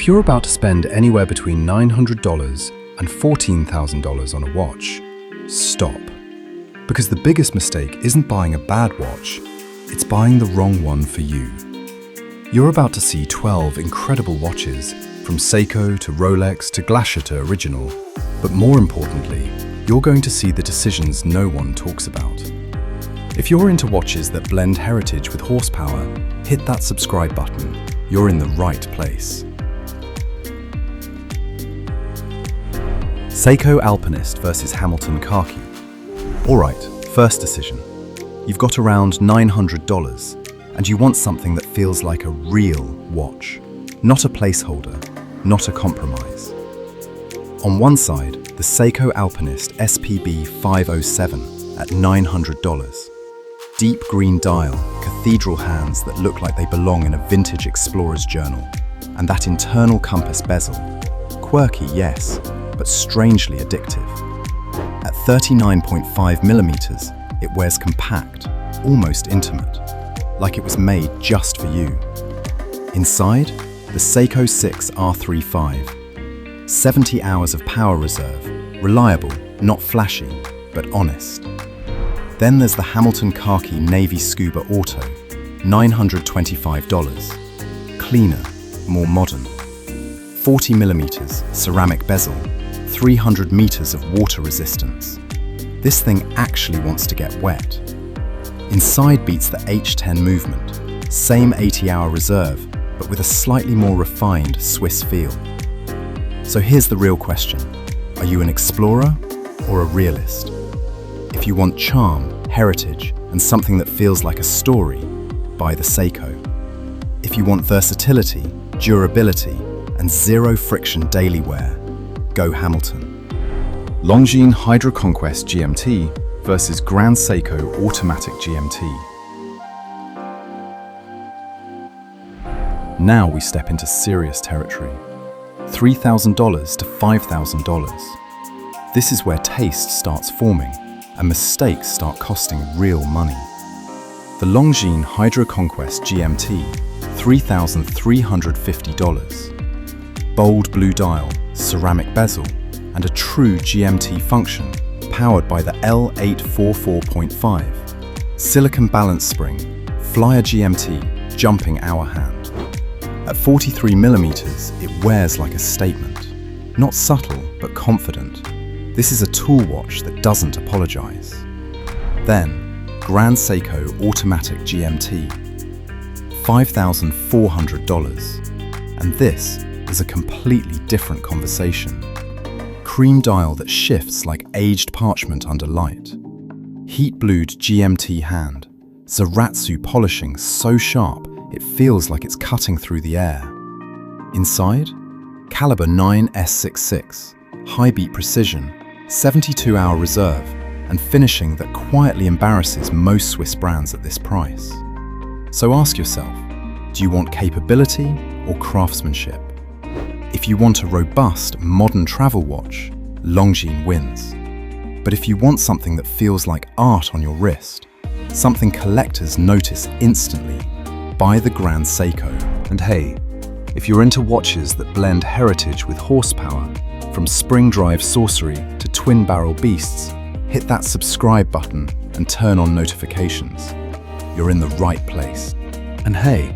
If you're about to spend anywhere between $900 and $14,000 on a watch, stop. Because the biggest mistake isn't buying a bad watch, it's buying the wrong one for you. You're about to see 12 incredible watches, from Seiko to Rolex to Glashütte original, but more importantly, you're going to see the decisions no one talks about. If you're into watches that blend heritage with horsepower, hit that subscribe button. You're in the right place. Seiko Alpinist versus Hamilton Khaki. Alright, first decision. You've got around $900 and you want something that feels like a real watch, not a placeholder, not a compromise. On one side, the Seiko Alpinist SPB 507 at $900. Deep green dial, cathedral hands that look like they belong in a vintage explorer's journal, and that internal compass bezel. Quirky, yes, but strangely addictive. At 39.5 millimeters, it wears compact, almost intimate, like it was made just for you. Inside, the Seiko 6 R35. 70 hours of power reserve, reliable, not flashy, but honest. Then there's the Hamilton Khaki Navy Scuba Auto, $925. Cleaner, more modern. 40 millimeters, ceramic bezel, 300 meters of water resistance. This thing actually wants to get wet. Inside beats the H10 movement, same 80-hour reserve, but with a slightly more refined Swiss feel. So here's the real question. Are you an explorer or a realist? If you want charm, heritage, and something that feels like a story, buy the Seiko. If you want versatility, durability, and zero-friction daily wear, go Hamilton. Longines Hydro Conquest GMT versus Grand Seiko Automatic GMT. Now we step into serious territory. $3,000 to $5,000. This is where taste starts forming and mistakes start costing real money. The Longines Hydro Conquest GMT, $3,350. Bold blue dial, ceramic bezel, and a true GMT function, powered by the L844.5. Silicon balance spring, Flyer GMT, jumping hour hand. At 43 millimeters, it wears like a statement. Not subtle, but confident. This is a tool watch that doesn't apologize. Then, Grand Seiko Automatic GMT, $5,400. And this is a completely different conversation. Cream dial that shifts like aged parchment under light. Heat-blued GMT hand, Zaratsu polishing so sharp it feels like it's cutting through the air. Inside, caliber 9S66, high beat precision, 72-hour reserve, and finishing that quietly embarrasses most Swiss brands at this price. So ask yourself, do you want capability or craftsmanship? If you want a robust, modern travel watch, Longines wins. But if you want something that feels like art on your wrist, something collectors notice instantly, buy the Grand Seiko. And hey, if you're into watches that blend heritage with horsepower, from spring drive sorcery to twin barrel beasts, hit that subscribe button and turn on notifications. You're in the right place. And hey,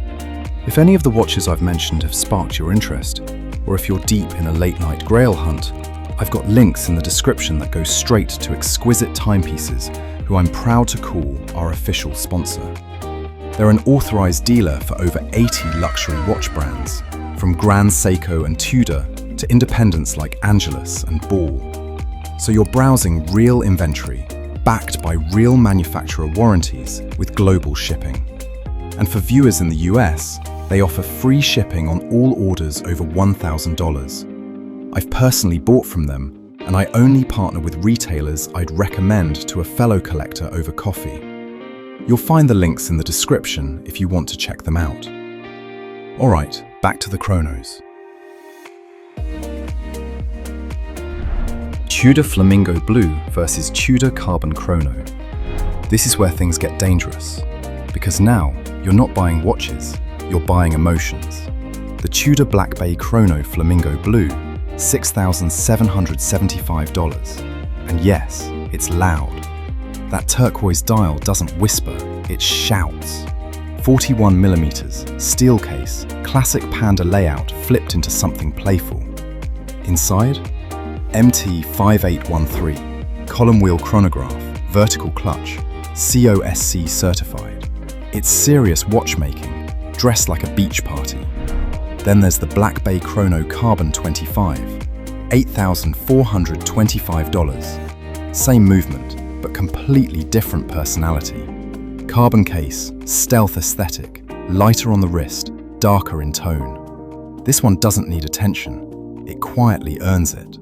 if any of the watches I've mentioned have sparked your interest, or if you're deep in a late-night grail hunt, I've got links in the description that go straight to exquisite timepieces who I'm proud to call our official sponsor. They're an authorized dealer for over 80 luxury watch brands, from Grand Seiko and Tudor to independents like Angelus and Ball. So you're browsing real inventory, backed by real manufacturer warranties with global shipping. And for viewers in the US, they offer free shipping on all orders over $1,000. I've personally bought from them, and I only partner with retailers I'd recommend to a fellow collector over coffee. You'll find the links in the description if you want to check them out. Alright, back to the chronos. Tudor Flamingo Blue versus Tudor Carbon Chrono. This is where things get dangerous, because now you're not buying watches, you're buying emotions. The Tudor Black Bay Chrono Flamingo Blue, $6,775. And yes, it's loud. That turquoise dial doesn't whisper, it shouts. 41mm, steel case, classic panda layout flipped into something playful. Inside, MT5813, column wheel chronograph, vertical clutch, COSC certified. It's serious watchmaking, dressed like a beach party. Then there's the Black Bay Chrono Carbon 25, $8,425. Same movement, but completely different personality. Carbon case, stealth aesthetic, lighter on the wrist, darker in tone. This one doesn't need attention, it quietly earns it.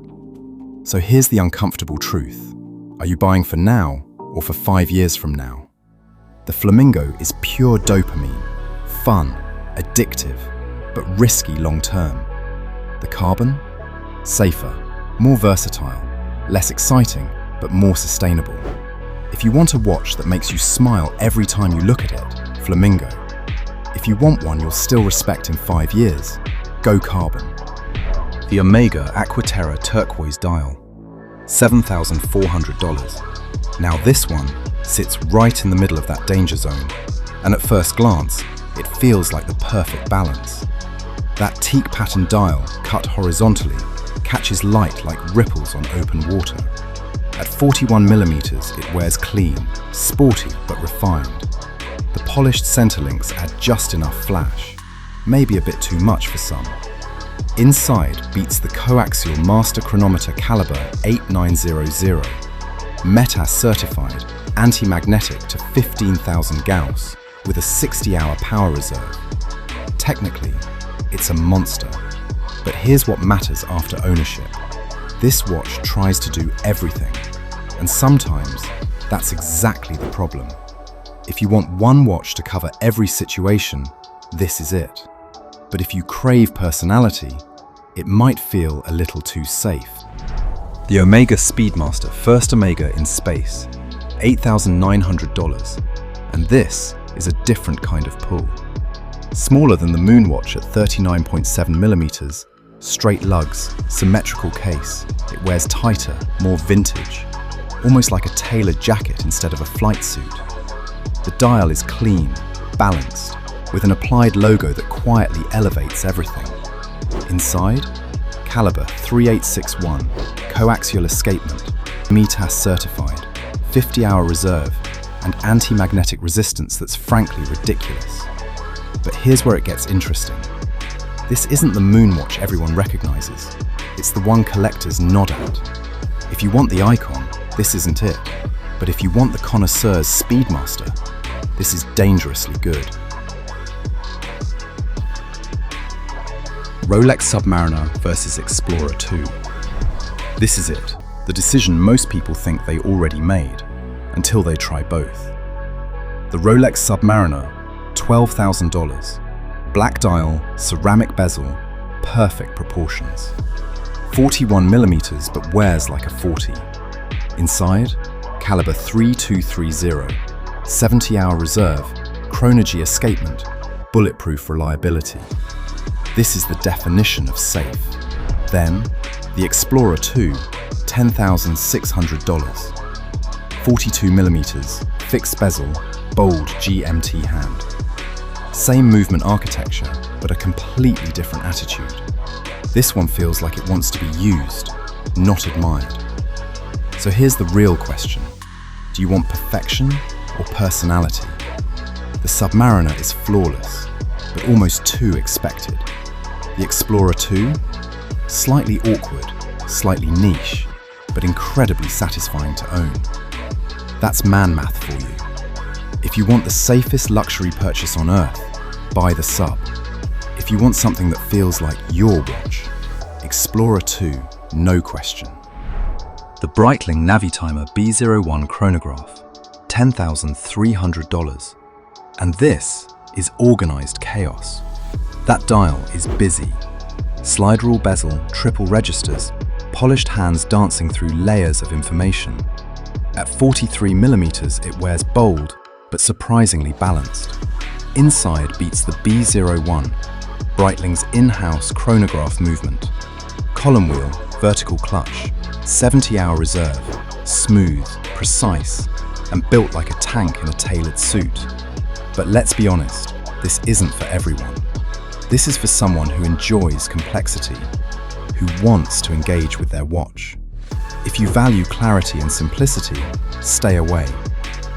So here's the uncomfortable truth. Are you buying for now or for 5 years from now? The Flamingo is pure dopamine, fun, addictive, but risky long-term. The Carbon? Safer, more versatile, less exciting, but more sustainable. If you want a watch that makes you smile every time you look at it, Flamingo. If you want one you'll still respect in 5 years, go Carbon. The Omega Aquaterra Turquoise Dial, $7,400. Now this one sits right in the middle of that danger zone, and at first glance, it feels like the perfect balance. That teak pattern dial, cut horizontally, catches light like ripples on open water. At 41mm, it wears clean, sporty but refined. The polished center links add just enough flash, maybe a bit too much for some. Inside beats the coaxial master chronometer caliber 8900, METAS certified, anti-magnetic to 15,000 Gauss with a 60-hour power reserve. Technically, it's a monster. But here's what matters after ownership. This watch tries to do everything, and sometimes that's exactly the problem. If you want one watch to cover every situation, this is it. But if you crave personality, it might feel a little too safe. The Omega Speedmaster, first Omega in space, $8,900. And this is a different kind of pull. Smaller than the Moonwatch at 39.7mm, straight lugs, symmetrical case. It wears tighter, more vintage, almost like a tailored jacket instead of a flight suit. The dial is clean, balanced, with an applied logo that quietly elevates everything. Inside, caliber 3861, coaxial escapement, METAS certified, 50-hour reserve, and anti-magnetic resistance that's frankly ridiculous. But here's where it gets interesting. This isn't the Moonwatch everyone recognizes. It's the one collectors nod at. If you want the icon, this isn't it. But if you want the connoisseur's Speedmaster, this is dangerously good. Rolex Submariner versus Explorer 2. This is it, the decision most people think they already made, until they try both. The Rolex Submariner, $12,000. Black dial, ceramic bezel, perfect proportions. 41mm but wears like a 40. Inside, caliber 3230, 70-hour reserve, chronogy escapement, bulletproof reliability. This is the definition of safe. Then, the Explorer 2, $10,600. 42mm, fixed bezel, bold GMT hand. Same movement architecture, but a completely different attitude. This one feels like it wants to be used, not admired. So here's the real question. Do you want perfection or personality? The Submariner is flawless, but almost too expected. The Explorer 2? Slightly awkward, slightly niche, but incredibly satisfying to own. That's man math for you. If you want the safest luxury purchase on earth, buy the Sub. If you want something that feels like your watch, Explorer 2, no question. The Breitling Navitimer B01 chronograph, $10,300. And this is organized chaos. That dial is busy. Slide rule bezel, triple registers, polished hands dancing through layers of information. At 43mm, it wears bold, but surprisingly balanced. Inside beats the B01, Breitling's in-house chronograph movement. Column wheel, vertical clutch, 70-hour reserve, smooth, precise, and built like a tank in a tailored suit. But let's be honest, this isn't for everyone. This is for someone who enjoys complexity, who wants to engage with their watch. If you value clarity and simplicity, stay away.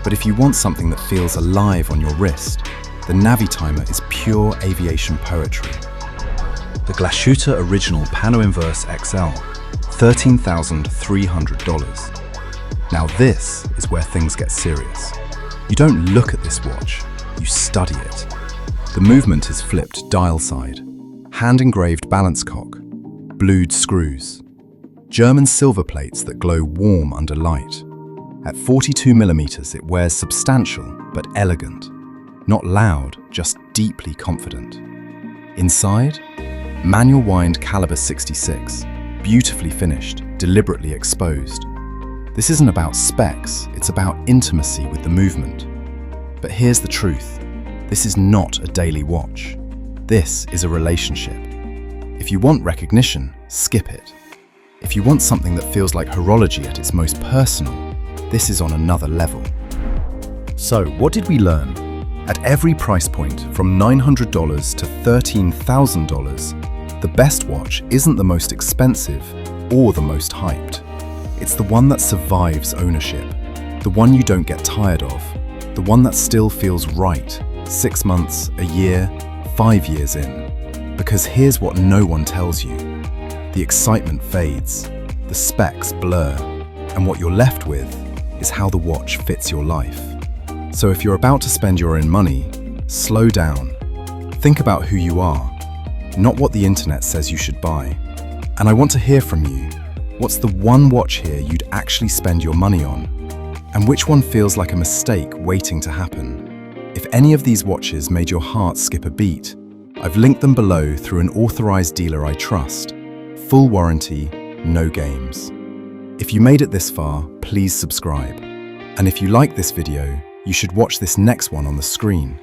But if you want something that feels alive on your wrist, the Navitimer is pure aviation poetry. The Glashütte Original Pano Inverse XL, $13,300. Now this is where things get serious. You don't look at this watch, you study it. The movement is flipped dial side, hand-engraved balance cock, blued screws, German silver plates that glow warm under light. At 42mm, it wears substantial but elegant, not loud, just deeply confident. Inside, manual wind caliber 66, beautifully finished, deliberately exposed. This isn't about specs, it's about intimacy with the movement. But here's the truth, this is not a daily watch. This is a relationship. If you want recognition, skip it. If you want something that feels like horology at its most personal, this is on another level. So, what did we learn? At every price point, from $900 to $13,000, the best watch isn't the most expensive or the most hyped. It's the one that survives ownership, the one you don't get tired of, the one that still feels right 6 months, a year, 5 years in. Because here's what no one tells you. The excitement fades, the specs blur, and what you're left with is how the watch fits your life. So if you're about to spend your own money, slow down. Think about who you are, not what the internet says you should buy. And I want to hear from you. What's the one watch here you'd actually spend your money on? And which one feels like a mistake waiting to happen? If any of these watches made your heart skip a beat, I've linked them below through an authorized dealer I trust. Full warranty, no games. If you made it this far, please subscribe. And if you like this video, you should watch this next one on the screen,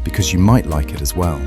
because you might like it as well.